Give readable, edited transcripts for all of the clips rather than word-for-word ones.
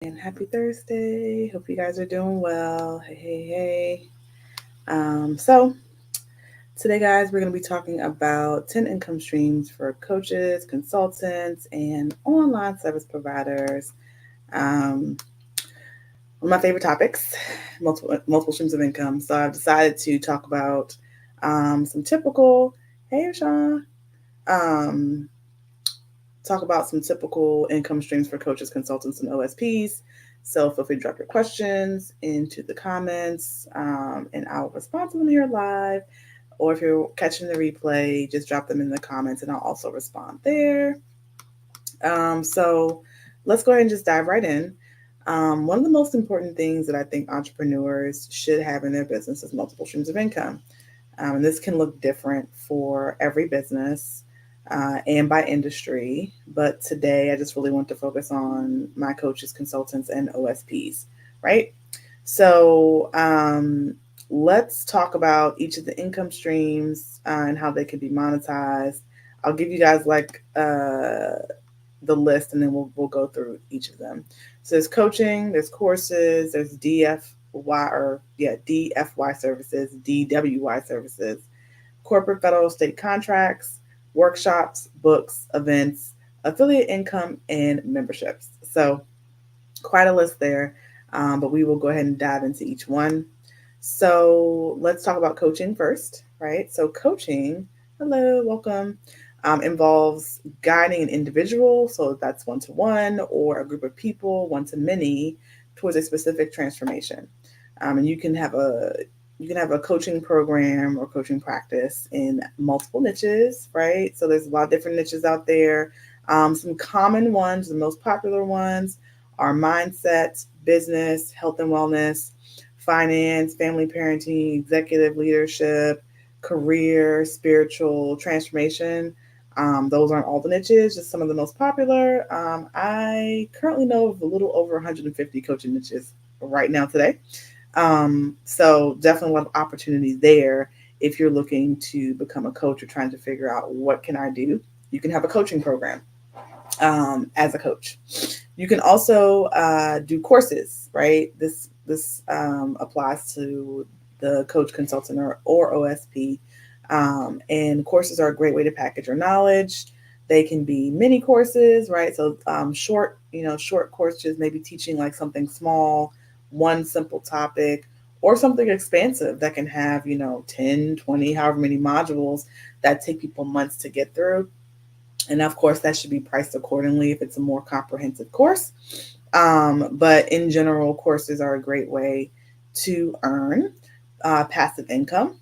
And happy Thursday. Hope you guys are doing well. Hey. So today, guys, we're going to be talking about 10 income streams for coaches, consultants, and online service providers. Um, One of my favorite topics, multiple streams of income. So I've decided to talk about some typical, hey, Sean, um, talk about some typical income streams for coaches, consultants, and OSPs. So feel free to drop your questions into the comments, and I'll respond to them here live. Or if you're catching the replay, just drop them in the comments, and I'll also respond there. So let's go ahead and just dive right in. One of the most important things that I think entrepreneurs should have in their business is multiple streams of income. And this can look different for every business and by industry. But today, I just really want to focus on my coaches, consultants, and OSPs, right? So let's talk about each of the income streams and how they can be monetized. I'll give you guys like the list, and then we'll go through each of them. So there's coaching, there's courses, there's DFY services, DWY services, corporate, federal, state contracts, workshops, books, events, affiliate income, and memberships. So quite a list there, but we will go ahead and dive into each one. So let's talk about coaching first, right? So coaching, hello, welcome, involves guiding an individual, so that's one to one, or a group of people, one to many, towards a specific transformation. And you can have a coaching program or coaching practice in multiple niches, right? So there's a lot of different niches out there. Some common ones, the most popular ones, are mindset, business, health and wellness, finance, family parenting, executive leadership, career, spiritual transformation. Those aren't all the niches, just some of the most popular. I currently know of a little over 150 coaching niches right now today. So definitely a lot of opportunity there if you're looking to become a coach or trying to figure out what can I do. You can have a coaching program as a coach. You can also do courses, right? This applies to the coach, consultant, or OSP. And courses are a great way to package your knowledge. They can be mini courses, right? So short courses, maybe teaching like something small, one simple topic, or something expansive that can have 10, 20, however many modules that take people months to get through. And of course, that should be priced accordingly if it's a more comprehensive course. But in general, courses are a great way to earn passive income.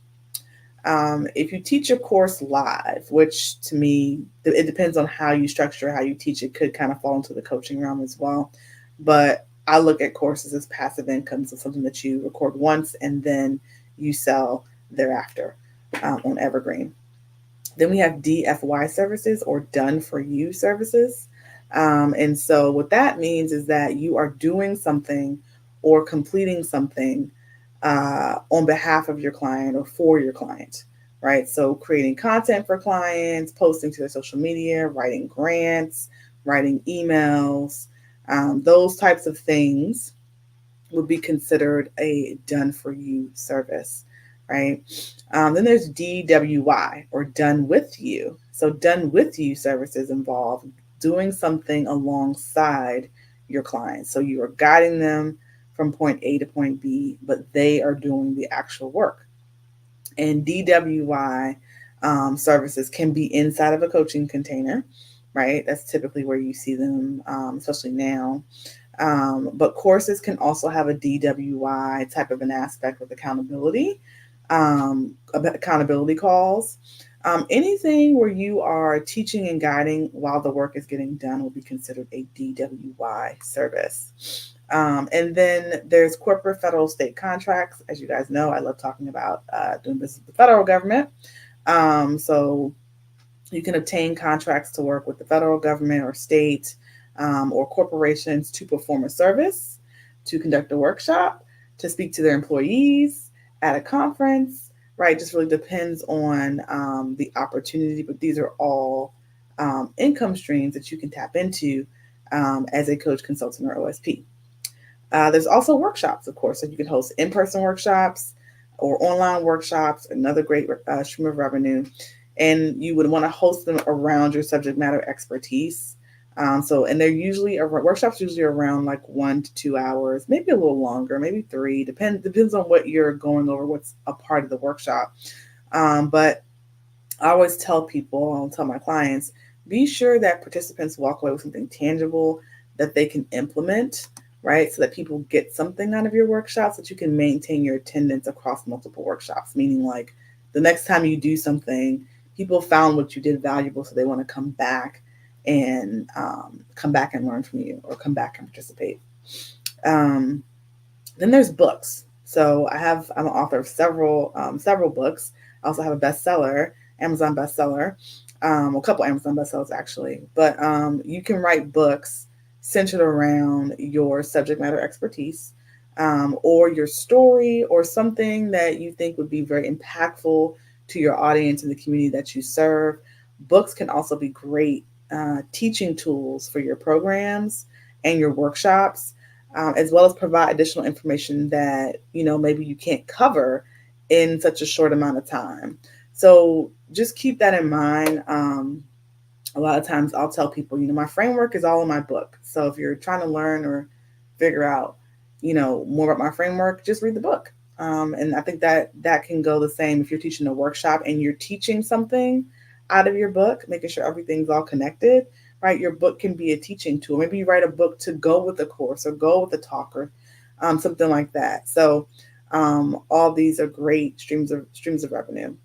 If you teach a course live, which to me, it depends on how you structure, how you teach it, could kind of fall into the coaching realm as well. But I look at courses as passive income, so something that you record once and then you sell thereafter on Evergreen. Then we have DFY services, or done for you services. And so what that means is that you are doing something or completing something on behalf of your client or for your client, right? So creating content for clients, posting to their social media, writing grants, writing emails, those types of things would be considered a done for you service, right? Then there's DWY, or done with you. So done with you services involve doing something alongside your clients. So you are guiding them from point A to point B, but they are doing the actual work. And DWY services can be inside of a coaching container, right? That's typically where you see them, especially now. But courses can also have a DWI type of an aspect with accountability calls. Anything where you are teaching and guiding while the work is getting done will be considered a DWI service. And then there's corporate, federal, state contracts. As you guys know, I love talking about doing business with the federal government. So you can obtain contracts to work with the federal government or state or corporations to perform a service, to conduct a workshop, to speak to their employees at a conference, right? Just really depends on the opportunity, but these are all income streams that you can tap into as a coach, consultant, or OSP. There's also workshops, of course, so you can host in-person workshops or online workshops, another great stream of revenue. And you would want to host them around your subject matter expertise. And they're usually workshops usually around like 1 to 2 hours, maybe a little longer, maybe 3. Depends on what you're going over, what's a part of the workshop. But I always tell people, I'll tell my clients, be sure that participants walk away with something tangible that they can implement, right? So that people get something out of your workshops, that you can maintain your attendance across multiple workshops. Meaning, like, the next time you do something, people found what you did valuable, so they want to come back and learn from you, or come back and participate. Um, then there's books. So I'm an author of several books. I also have a bestseller, Amazon bestseller, a couple Amazon bestsellers actually. But you can write books centered around your subject matter expertise, or your story, or something that you think would be very impactful to your audience and the community that you serve. Books can also be great teaching tools for your programs and your workshops, as well as provide additional information that maybe you can't cover in such a short amount of time. So just keep that in mind. A lot of times I'll tell people, my framework is all in my book. So if you're trying to learn or figure out, more about my framework, just read the book. And I think that can go the same if you're teaching a workshop and you're teaching something out of your book, making sure everything's all connected, right? Your book can be a teaching tool. Maybe you write a book to go with the course or go with the talk, or something like that. So all these are great streams of revenue.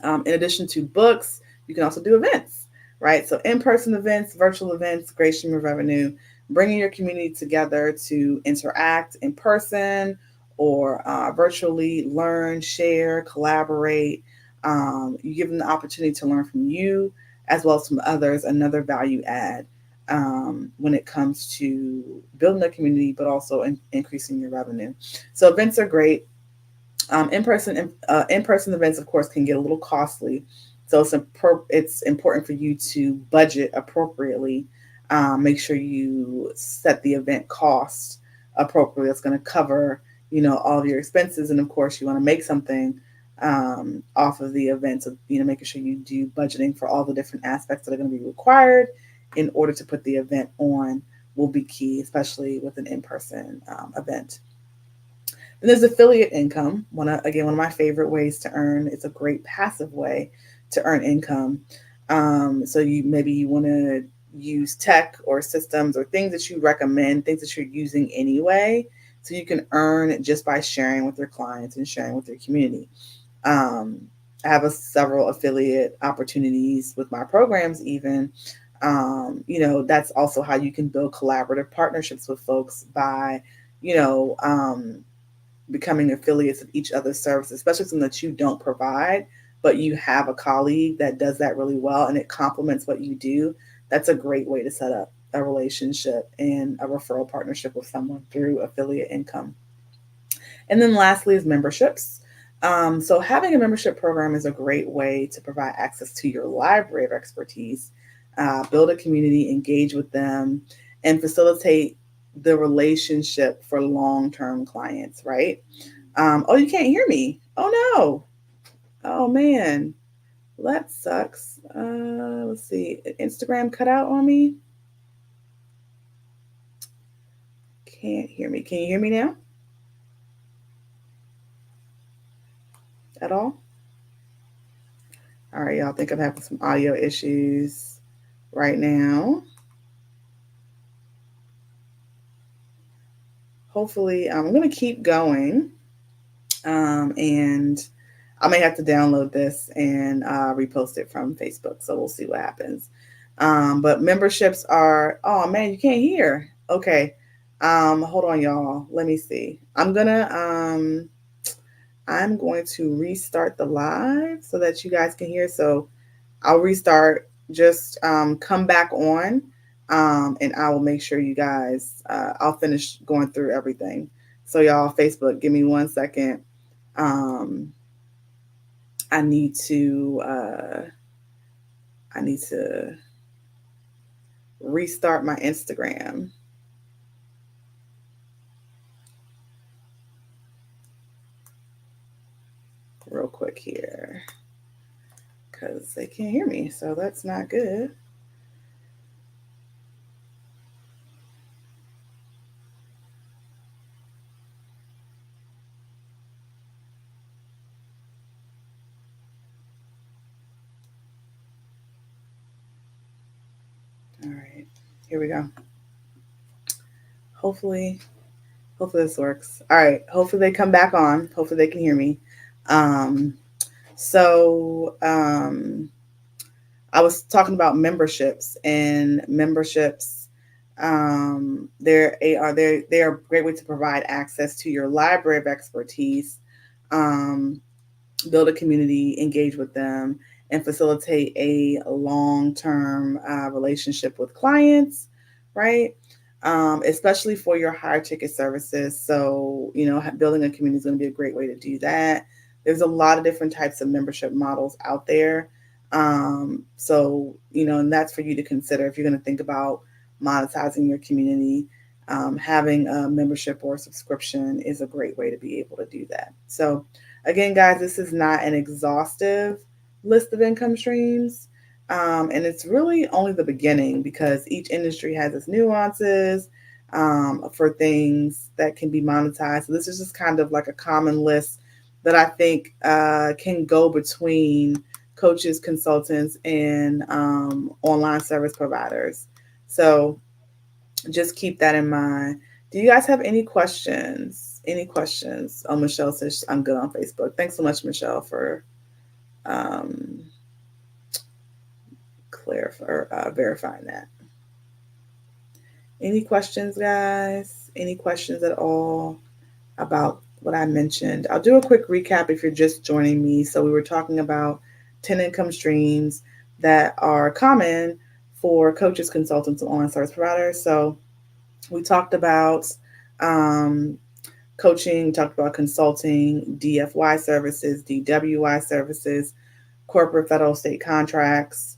In addition to books, you can also do events, right? So in-person events, virtual events, great stream of revenue. Bringing your community together to interact in person or virtually, learn, share, collaborate. You give them the opportunity to learn from you as well as from others, another value add when it comes to building a community, but also increasing your revenue. So events are great. In-person events, of course, can get a little costly, so it's important for you to budget appropriately. Make sure you set the event cost appropriately. It's going to cover all of your expenses, and of course, you want to make something off of the event. So making sure you do budgeting for all the different aspects that are going to be required in order to put the event on will be key, especially with an in-person event. Then there's affiliate income. One of my favorite ways to earn. It's a great passive way to earn income. So you want to use tech or systems or things that you recommend, things that you're using anyway, so you can earn just by sharing with your clients and sharing with your community. I have several affiliate opportunities with my programs even. That's also how you can build collaborative partnerships with folks by, you know, um, becoming affiliates of each other's services, especially something that you don't provide, but you have a colleague that does that really well and it complements what you do. That's a great way to set up a relationship and a referral partnership with someone through affiliate income. And then lastly is memberships. So having a membership program is a great way to provide access to your library of expertise, build a community, engage with them, and facilitate the relationship for long-term clients, right? Oh, you can't hear me. Oh no. Oh man. That sucks. Let's see. Instagram cut out on me. Can't hear me. Can you hear me now? At all? All right, y'all. I think I'm having some audio issues right now. Hopefully, I'm going to keep going. And I may have to download this and repost it from Facebook. So we'll see what happens. But memberships are, oh man, you can't hear. Okay. Hold on, y'all. Let me see. I'm going to restart the live so that you guys can hear. So I'll restart. Just come back on, and I will make sure you guys. I'll finish going through everything. So y'all, Facebook, give me 1 second. Um, I need to. I need to restart my Instagram. real quick here because they can't hear me, so that's not good. All right, here we go. Hopefully this works. All right, hopefully they come back on. Hopefully they can hear me. Um, so I was talking about memberships, and memberships. They are a great way to provide access to your library of expertise, um, build a community, engage with them, and facilitate a long-term relationship with clients, right? Especially for your higher ticket services. So, building a community is going to be a great way to do that. There's a lot of different types of membership models out there. And that's for you to consider if you're going to think about monetizing your community. Having a membership or a subscription is a great way to be able to do that. So, again, guys, this is not an exhaustive list of income streams. And it's really only the beginning because each industry has its nuances for things that can be monetized. So this is just kind of like a common list that I think can go between coaches, consultants, and online service providers. So just keep that in mind. Do you guys have any questions? Any questions? Oh, Michelle says I'm good on Facebook. Thanks so much, Michelle, for um, verifying that. Any questions, guys? Any questions at all about what I mentioned? I'll do a quick recap if you're just joining me. So we were talking about 10 income streams that are common for coaches, consultants, and online service providers. So we talked about coaching, talked about consulting, DFY services, DWY services, corporate, federal, state contracts,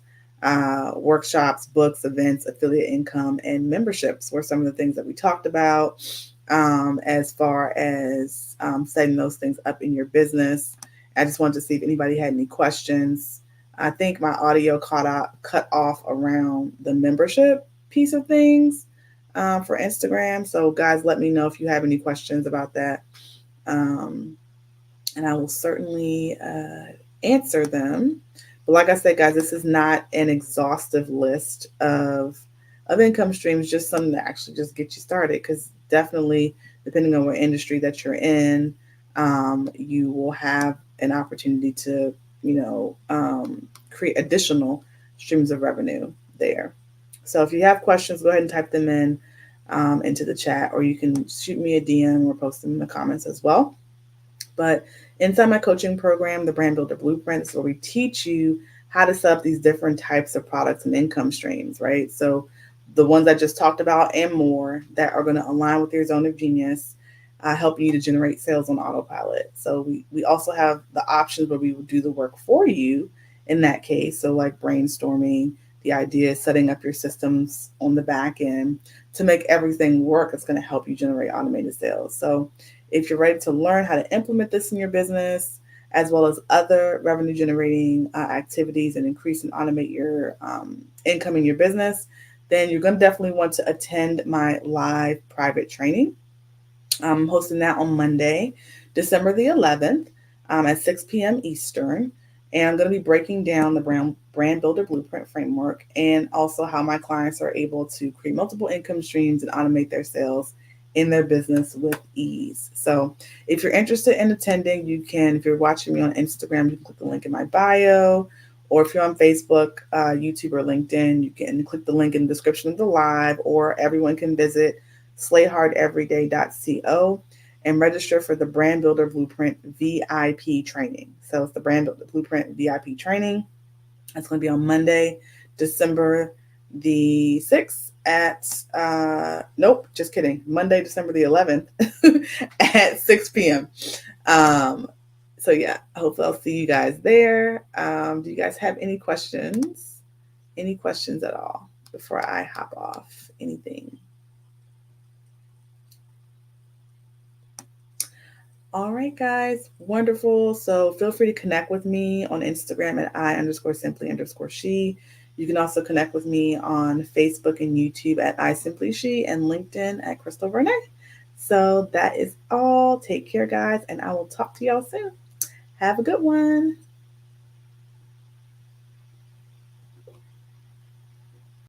workshops, books, events, affiliate income, and memberships were some of the things that we talked about as far as setting those things up in your business. I just wanted to see if anybody had any questions. I think my audio cut off around the membership piece of things for Instagram. So, guys, let me know if you have any questions about that. And I will certainly answer them. But like I said, guys, this is not an exhaustive list of income streams, just something to actually just get you started. Because definitely, depending on what industry that you're in, you will have an opportunity to, create additional streams of revenue there. So if you have questions, go ahead and type them in into the chat, or you can shoot me a DM or post them in the comments as well. But inside my coaching program, the Brand Builder Blueprint, is where we teach you how to set up these different types of products and income streams, right? So the ones I just talked about and more that are going to align with your zone of genius, helping you to generate sales on autopilot. So we also have the options where we will do the work for you in that case. So like brainstorming, the idea is setting up your systems on the back end to make everything work. It's going to help you generate automated sales. So if you're ready to learn how to implement this in your business, as well as other revenue generating activities and increase and automate your income in your business, then you're going to definitely want to attend my live private training. I'm hosting that on Monday, December the 11th at 6 p.m. Eastern. And I'm going to be breaking down the Brand Builder Blueprint framework and also how my clients are able to create multiple income streams and automate their sales in their business with ease. So if you're interested in attending, you can, if you're watching me on Instagram, you can click the link in my bio, or if you're on Facebook, YouTube, or LinkedIn, you can click the link in the description of the live, or everyone can visit slayhardeveryday.co and register for the Brand Builder Blueprint VIP training. So it's the Brand Builder Blueprint VIP training. That's going to be on Monday, December the 6th just kidding. Monday, December the 11th at 6 p.m. So yeah, hopefully I'll see you guys there. Do you guys have any questions? Any questions at all before I hop off? Anything? All right, guys. Wonderful. So feel free to connect with me on Instagram at I_simply_she. You can also connect with me on Facebook and YouTube at I Simply She and LinkedIn at Crystal Renee. So that is all. Take care, guys, and I will talk to y'all soon. Have a good one.